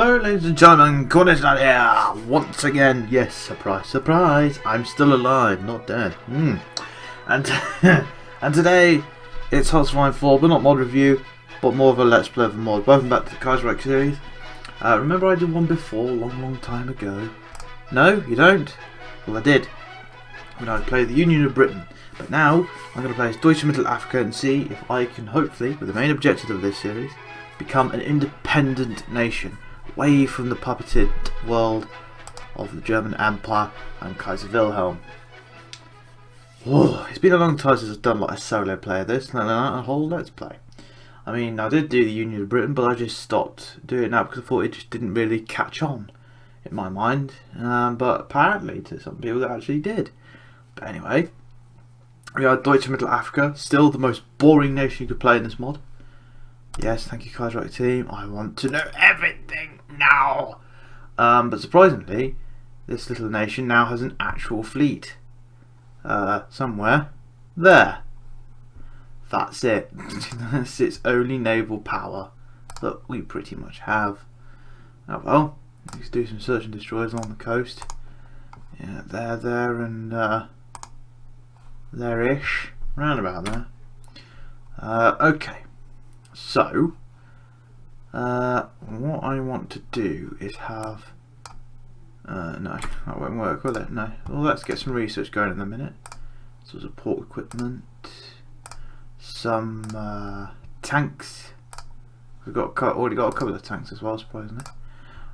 Hello ladies and gentlemen, CornishLAD here once again. Yes, surprise, surprise, I'm still alive, not dead. And and today it's Hot Swine 4, but not mod review, but more of a let's play of a mod. Welcome back to the Kaiserreich series. Remember I did one before, long time ago? No, you don't? Well, I did, when I played the Union of Britain. But now I'm going to play as Deutsch Mittelafrika and see if I can hopefully, with the main objective of this series, become an independent nation, away from the puppeted world of the German Empire and Kaiser Wilhelm. It's been a long time since I've done like a solo play of this, and a whole let's play. I mean, I did do the Union of Britain, but I just stopped doing it now because I thought it just didn't really catch on in my mind. But apparently to some people it actually did. But anyway, we are Deutsch Mittelafrika, still the most boring nation you could play in this mod. Yes, thank you Kaiserreich team, I want to know everything now! But surprisingly, this little nation now has an actual fleet. Somewhere there. That's it. That's its only naval power that we pretty much have. Oh well, let's do some search and destroys along the coast. Yeah, there and there-ish. Round about there. Okay. So, what I want to do is have... no, that won't work, will it? No. Well, let's get some research going in a minute. So, support equipment, some tanks. We've got already got a couple of tanks as well, surprisingly,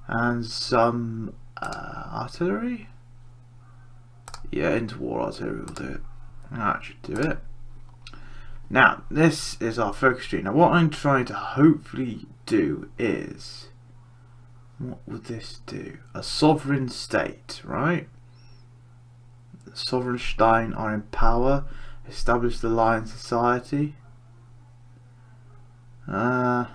and some artillery. Yeah, interwar artillery will do it. That should do it. Now, this is our focus tree. Now, what I'm trying to hopefully do is... what would this do? A sovereign state, right? The sovereign Stein are in power. Establish the Lion Society. That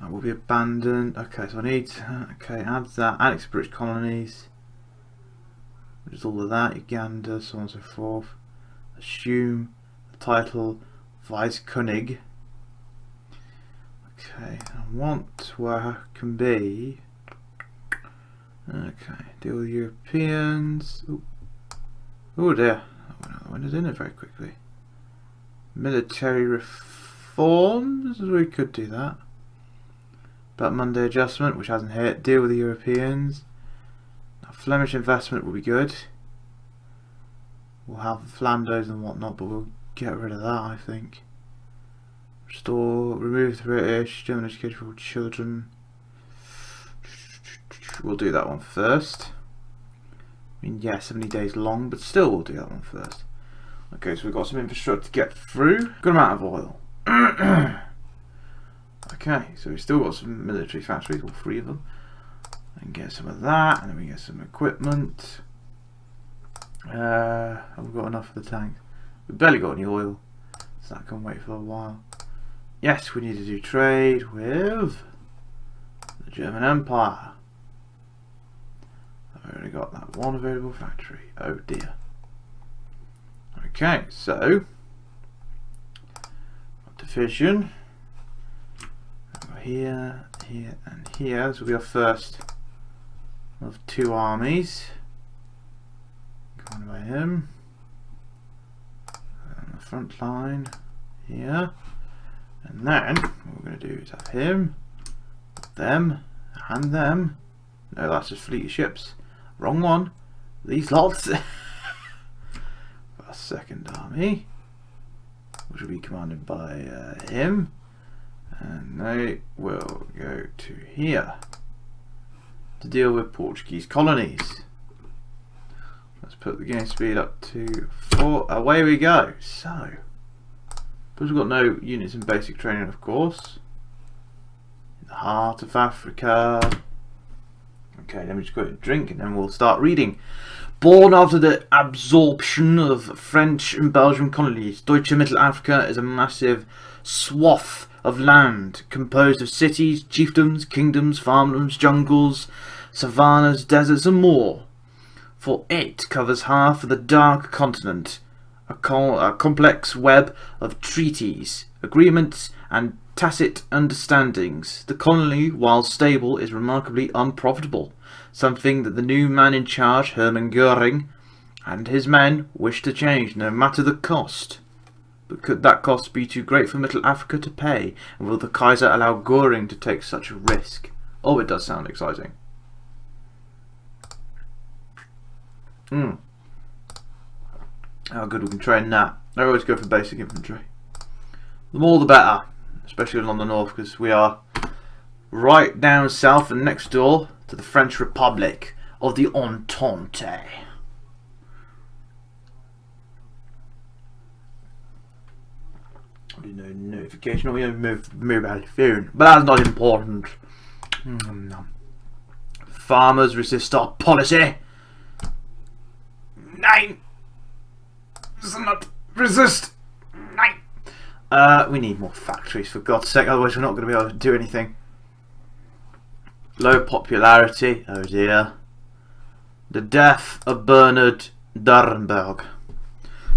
will be abandoned. Okay, so I need... okay, add that. Annex British colonies. Which is all of that. Uganda, so on and so forth. Assume the title Vice-König. Okay, I want where I can be. Okay, deal with Europeans. Oh dear, I went in it very quickly. Military reforms, we could do that. But Monday adjustment, which hasn't hit. Deal with the Europeans. Now, Flemish investment will be good. We'll have Flanders and whatnot, but we'll get rid of that, I think. Restore, remove the British, German education for children. We'll do that one first. I mean, yeah, 70 days long, but still we'll do that one first. Okay, so we've got some infrastructure to get through. Good amount of oil. Okay, so we've still got some military factories, all three of them. And get some of that, and then we get some equipment. Have we got enough for the tanks? We've barely got any oil, so that can wait for a while. Yes, we need to do trade with the German Empire. I've already got that one available factory. Oh dear. Okay, so division. Here, here, and here. This will be our first of two armies. By him on the front line here, and then what we're going to do is have him, them, and them. No, that's just fleet of ships. Wrong one. These lots. Our second army, which will be commanded by him, and they will go to here to deal with Portuguese colonies. Let's put the game speed up to 4. Away we go. So, because we've got no units in basic training, of course. In the heart of Africa. Okay, let me just go and drink and then we'll start reading. Born after the absorption of French and Belgian colonies, Deutsche Mittelafrika is a massive swath of land composed of cities, chiefdoms, kingdoms, farmlands, jungles, savannas, deserts, and more. For it covers half of the dark continent, a complex web of treaties, agreements, and tacit understandings. The colony, while stable, is remarkably unprofitable, something that the new man in charge, Hermann Göring, and his men wish to change, no matter the cost. But could that cost be too great for Middle Africa to pay? And will the Kaiser allow Göring to take such a risk? Oh, it does sound exciting. How good we can train that. I always go for basic infantry. The more the better, especially along the north, because we are right down south and next door to the French Republic of the Entente. I do no notification on your mobile phone, but that's not important. Farmers resist our policy. 9. Does not resist. 9. We need more factories, for God's sake, otherwise we're not going to be able to do anything. Low popularity. Oh dear. The death of Bernard Durenberg.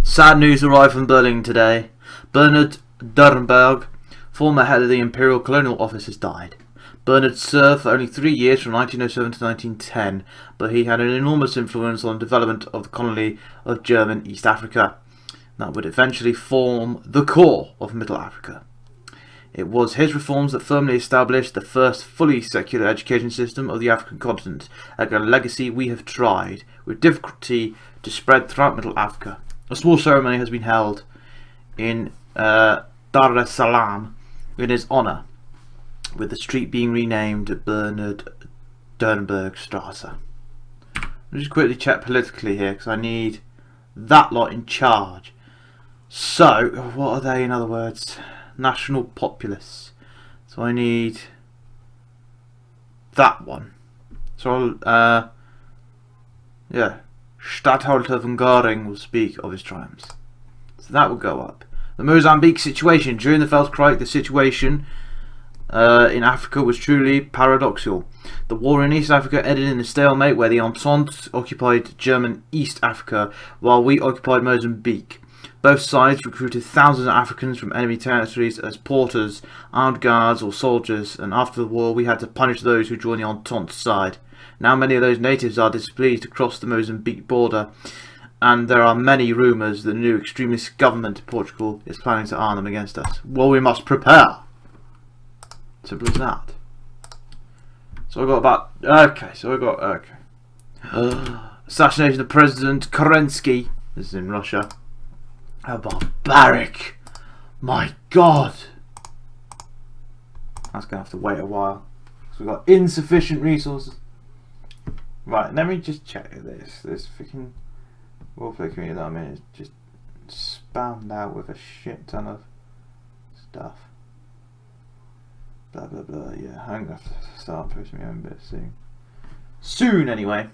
Sad news arrived from Berlin today. Bernard Durenberg, former head of the Imperial Colonial Office, has died. Bernard served for only 3 years from 1907 to 1910, but he had an enormous influence on the development of the colony of German East Africa. That would eventually form the core of Middle Africa. It was his reforms that firmly established the first fully secular education system of the African continent, a legacy we have tried with difficulty to spread throughout Middle Africa. A small ceremony has been held in Dar es Salaam in his honour, with the street being renamed Bernard Durenberg Strasse. I'll just quickly check politically here because I need that lot in charge. So, what are they in other words? National Populace. So I need that one. So I'll, yeah, Statthalter von Göring will speak of his triumphs. So that will go up. The Mozambique situation. During the Weltkrieg, the situation in Africa was truly paradoxical. The war in East Africa ended in a stalemate where the Entente occupied German East Africa while we occupied Mozambique. Both sides recruited thousands of Africans from enemy territories as porters, armed guards or soldiers, and after the war we had to punish those who joined the Entente side. Now many of those natives are displeased to cross the Mozambique border, and there are many rumours that the new extremist government in Portugal is planning to arm them against us. Well, we must prepare. Simple as that. So I got about... Okay, so I got... Okay. Assassination of President Kerensky. This is in Russia. How barbaric. My God. That's going to have to wait a while. So we've got insufficient resources. Right, let me just check this. This freaking roleplay community that I'm in is just spammed out with a shit ton of stuff. Blah blah blah. Yeah, I'm gonna have to start posting my own bits soon. Soon, anyway.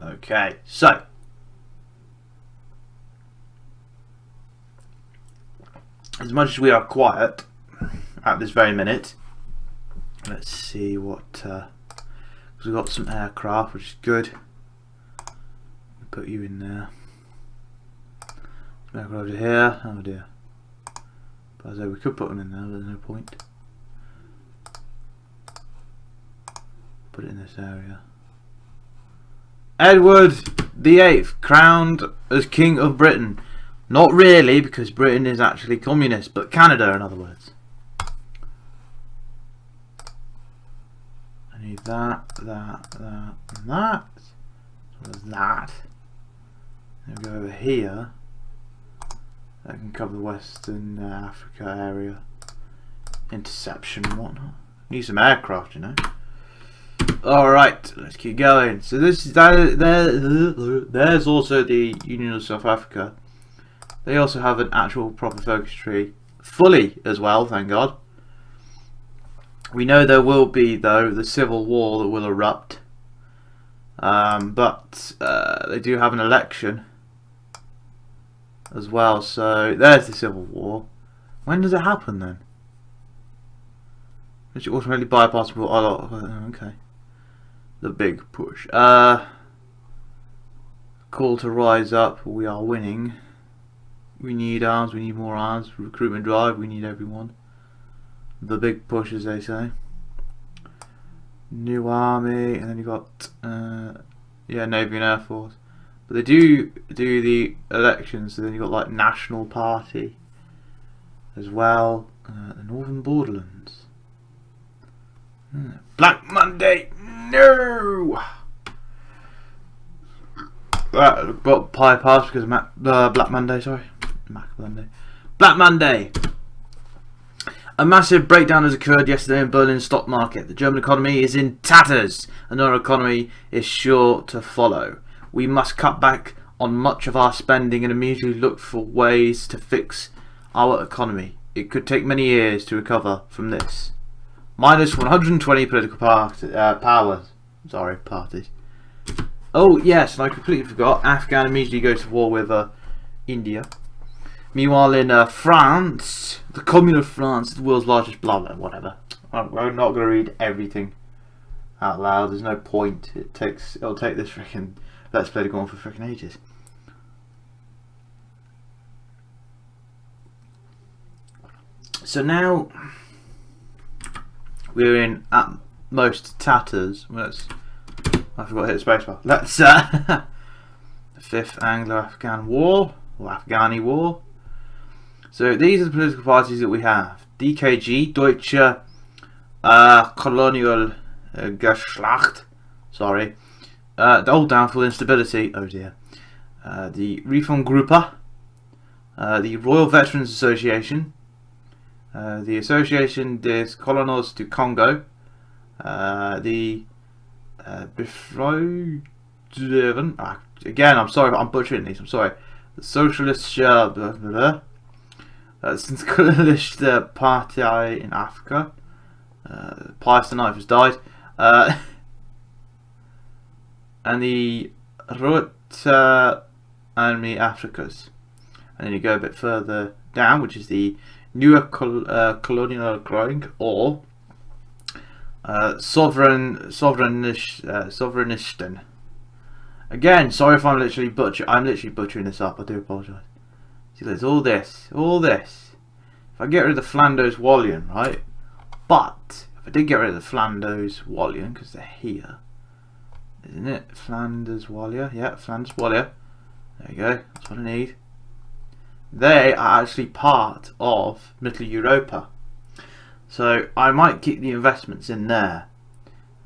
Okay, so as much as we are quiet at this very minute, let's see what. Because we've got some aircraft, which is good. Put you in there. Some aircraft over here. Oh dear. But we could put one in there, but there's no point. Put it in this area. Edward VIII, crowned as King of Britain. Not really, because Britain is actually communist, but Canada, in other words. I need that, that, that, and that. So there's that. Then we go over here. That can cover the Western Africa area. Interception and whatnot. Need some aircraft, you know. Alright, let's keep going. So this is there's also the Union of South Africa. They also have an actual proper focus tree. Fully as well, thank God. We know there will be, though, the civil war that will erupt. But they do have an election as well, so there's the civil war. When does it happen then? Does it automatically bypass? Oh, okay. The big push. Call to rise up. We are winning. We need arms, we need more arms. Recruitment drive, we need everyone. The big push, as they say. New army, and then you got yeah, Navy and Air Force. But they do the elections, so then you got like National Party as well. The Northern Borderlands. Black Monday, no. Got pie pass because of Black Monday. Sorry, Black Monday. A massive breakdown has occurred yesterday in Berlin's stock market. The German economy is in tatters, and our economy is sure to follow. We must cut back on much of our spending and immediately look for ways to fix our economy. It could take many years to recover from this. Minus 120 political parties. Oh yes, and I completely forgot. Afghan immediately goes to war with India. Meanwhile, in France, the Commune of France, the world's largest blah blah whatever. I'm not going to read everything out loud. There's no point. It'll take this freaking Let's Play to go on for freaking ages. So now we're in at most tatters. I forgot to hit the spacebar. Let's the Fifth Anglo-Afghan War or Afghani War. So these are the political parties that we have: DKG, Deutsche Colonial Geschlacht. Sorry, the old downfall instability. Oh dear. The Reformgruppe, the Royal Veterans Association, the Association des Colons du Congo, the Befreuden. Again, I'm sorry, I'm butchering these. I'm sorry. The Socialist Syndicalist Party in Africa. Pius IX has died. And the Rote Army Afrikas. And then you go a bit further down, which is the Neue Colonial Growing, or Sovereignisten. Again, sorry if I'm literally butchering this up. I do apologise. See, there's all this. If I get rid of the Flanders Wallion, right? But if I did get rid of the Flanders Wallion, because they're here, isn't it? Flanders Wallier, yeah, Flanders Wallier. There you go. That's what I need. They are actually part of Middle Europa, so I might keep the investments in there,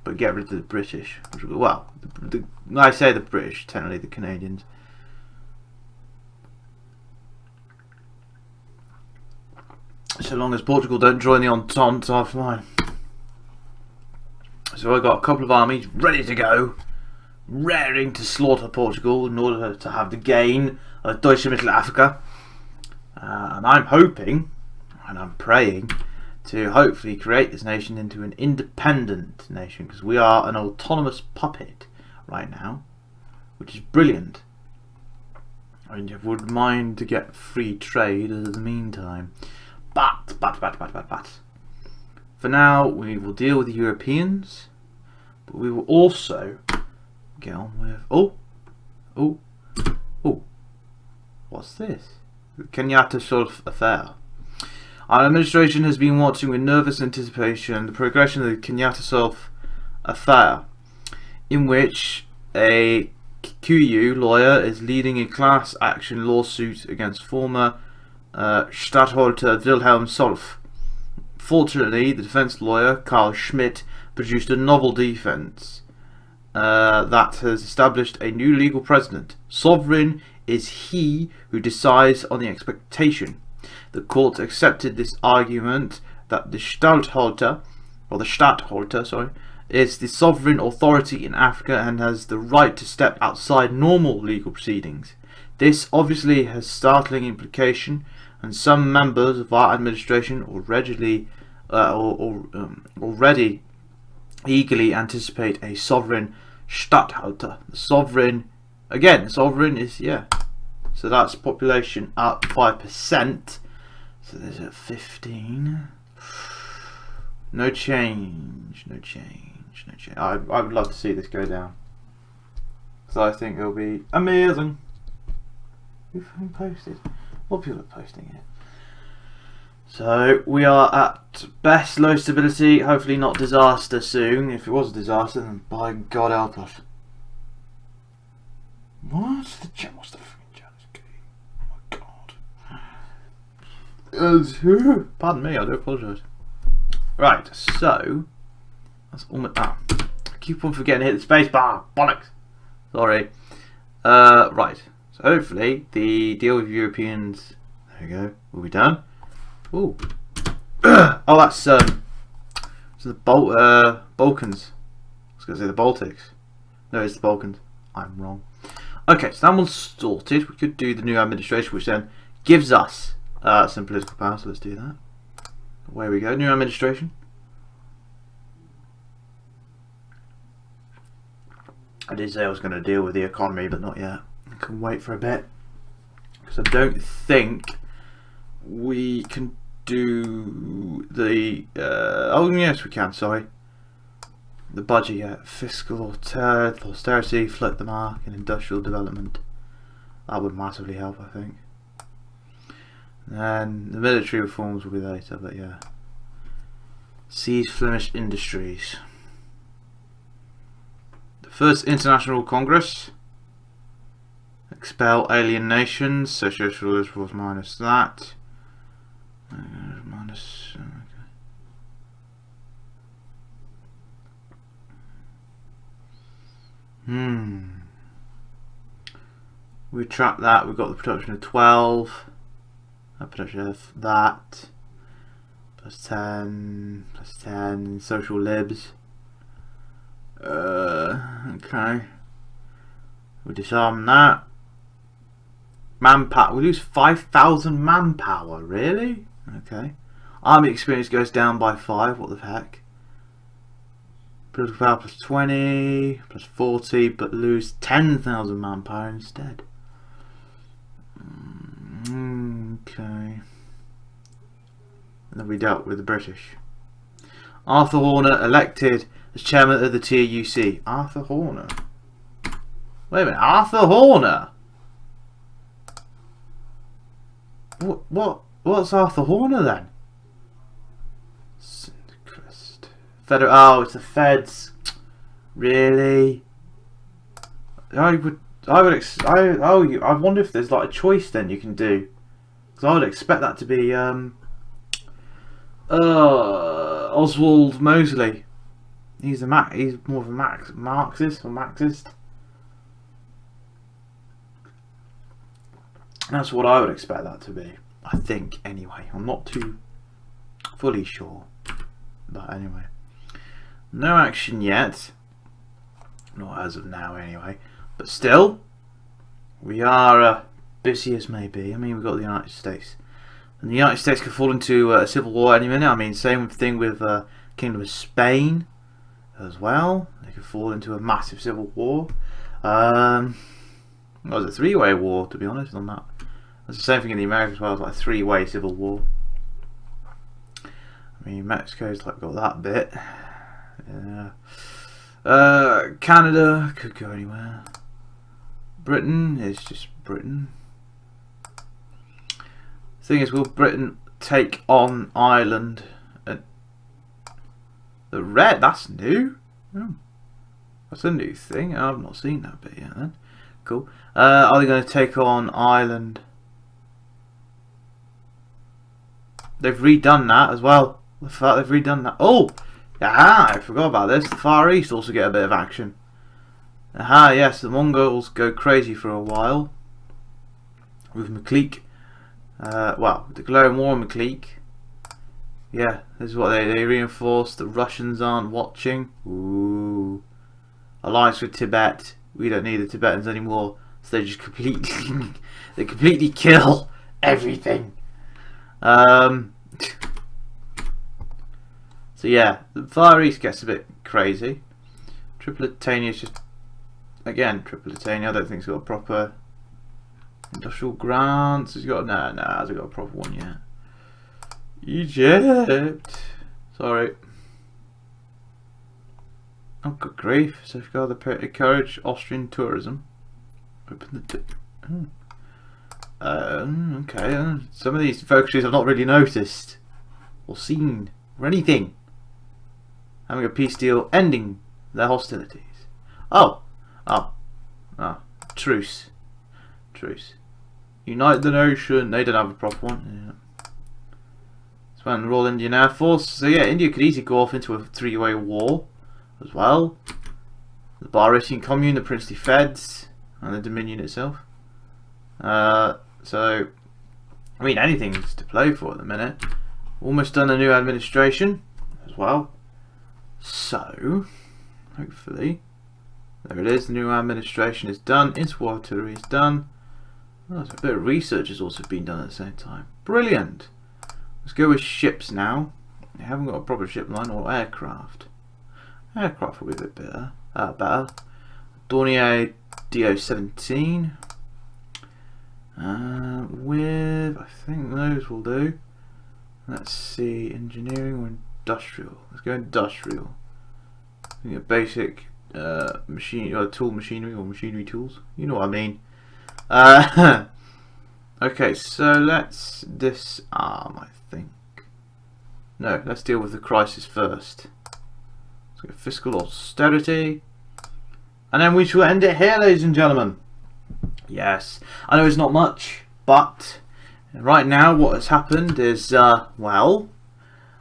but get rid of the British. Well, I say the British, technically the Canadians. So long as Portugal don't join the Entente, I'm fine. So I've got a couple of armies ready to go, raring to slaughter Portugal in order to have the gain of Deutsch Mittelafrika. And I'm hoping, and I'm praying, to hopefully create this nation into an independent nation, because we are an autonomous puppet right now, which is brilliant. I would mind to get free trade in the meantime. But for now we will deal with the Europeans, but we will also get on with what's this? The Kenyatta Sulf affair. Our administration has been watching with nervous anticipation the progression of the Kenyatta Sulf affair, in which a Kikuyu lawyer is leading a class action lawsuit against former Stadtholder Wilhelm Solf. Fortunately, the defense lawyer Carl Schmidt produced a novel defense that has established a new legal precedent. Sovereign is he who decides on the expectation. The court accepted this argument that the Stadtholder, is the sovereign authority in Africa and has the right to step outside normal legal proceedings. This obviously has startling implication, and some members of our administration already eagerly anticipate a sovereign Stadtholder. The sovereign is, yeah. So that's population up 5%. So there's a 15. No change. I would love to see this go down, so I think it'll be amazing. Who fucking posted? What people are posting here. So we are at best low stability, hopefully not disaster soon. If it was a disaster, then by God help us. What's the chat? What's the freaking chat? Oh my God. Pardon me, I do apologise. Right, so that's almost. I keep on forgetting to hit the space bar. Bollocks. Sorry. Right. So hopefully the deal with Europeans. There we go. Will be done. Ooh. Oh, that's so the Balkans. I was going to say the Baltics. No, it's the Balkans. I'm wrong. Okay, so that one's sorted. We could do the new administration, which then gives us some political power. So let's do that. Away we go. New administration. I did say I was going to deal with the economy, but not yet. I can wait for a bit because I don't think we can do the oh yes we can, sorry, the budget yet. Fiscal austerity, float the mark, and industrial development. That would massively help, I think. And the military reforms will be later, but yeah. Seize Flemish industries. The First International Congress. Expel alien nations. Socialist was minus that. Minus. Okay. We track that. We've got the production of 12. Production of that. Plus 10. Plus 10. Social libs. Okay. We disarm that. Manpower. We lose 5,000 manpower. Really? Okay. Army experience goes down by 5. What the heck? Political power plus 20, plus 40, but lose 10,000 manpower instead. Okay. And then we dealt with the British. Arthur Horner elected as chairman of the TUC. Arthur Horner. Wait a minute. Arthur Horner. What's Arthur Horner then? Christ. Federal. Oh, it's the Feds. Really? I wonder if there's like a choice then you can do, because I would expect that to be Oswald Mosley. He's more of a Marxist or Marxist. That's what I would expect that to be. I think anyway. I'm not too fully sure, but anyway, no action yet. Not as of now anyway. But still, we are busy as may be. I mean, we've got the United States. And the United States could fall into a civil war any minute. I mean, same thing with Kingdom of Spain as well. They could fall into a massive civil war. It was a three-way war, to be honest, on that. It's the same thing in the Americas as well. It's like a three-way civil war. I mean, Mexico's like got that bit. Yeah. Canada could go anywhere. Britain is just Britain. The thing is, will Britain take on Ireland? The red, that's new. Oh, that's a new thing. I've not seen that bit yet then. Cool. Are they going to take on Ireland? They've redone that as well. The fact they've redone that. Oh! Aha! I forgot about this. The Far East also get a bit of action. Aha, yes, the Mongols go crazy for a while. With McLeek. Well, declaring war on McLeek. Yeah, this is what they reinforce. The Russians aren't watching. Ooh. Alliance with Tibet. We don't need the Tibetans anymore. So they just completely kill everything. So yeah, the Far East gets a bit crazy. Tripolitania is just, again, Tripolitania. I don't think it's got a proper industrial grants. It's got no, it hasn't got a proper one yet. Egypt. Sorry. Oh, good grief. Safeguard the encourage Austrian tourism. Open the Okay. Some of these focuses I've not really noticed or seen or anything. Having a peace deal, ending their hostilities. Oh. Truce. Unite the nation. They don't have a proper one. Yeah. It's when the Royal Indian Air Force. So yeah, India could easily go off into a three-way war as well. The Bharatian Commune, the Princely Feds, and the Dominion itself. So, I mean, anything's to play for at the minute. Almost done a new administration as well. So, hopefully, there it is. The new administration is done. Interwar artillery is done. Oh, so a bit of research has also been done at the same time. Brilliant. Let's go with ships now. We haven't got a proper ship line or aircraft. Aircraft will be a bit better. Dornier DO-17. With, I think those will do. Let's see, engineering or industrial. Let's go industrial. I think a basic tool machinery or machinery tools. You know what I mean. Okay, so let's disarm, I think. No, let's deal with the crisis first. Let's go fiscal austerity. And then we shall end it here, ladies and gentlemen. Yes, I know it's not much, but right now what has happened is, well,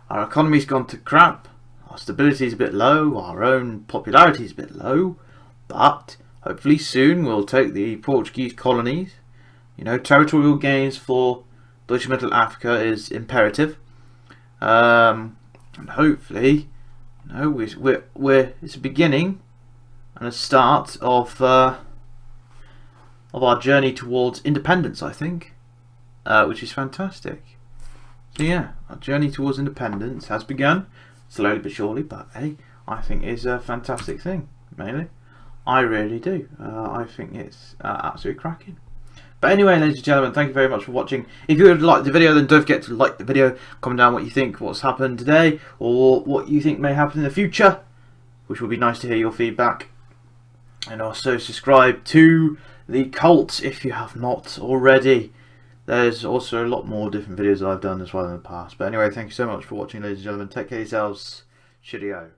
our economy's gone to crap, our stability is a bit low, our own popularity is a bit low, but hopefully soon we'll take the Portuguese colonies. You know, territorial gains for Deutsch Mittelafrika is imperative, and hopefully, you know, it's a beginning and a start of our journey towards independence, I think, which is fantastic. So yeah, our journey towards independence has begun, slowly but surely, but hey, I think it's a fantastic thing, mainly. I really do. I think it's absolutely cracking. But anyway, ladies and gentlemen, thank you very much for watching. If you would like the video, then don't forget to like the video, comment down what you think, what's happened today, or what you think may happen in the future, which would be nice to hear your feedback. And also subscribe to the cult if you have not already. There's also a lot more different videos I've done as well in the past. But anyway, thank you so much for watching, ladies and gentlemen. Take care of yourselves. Cheerio.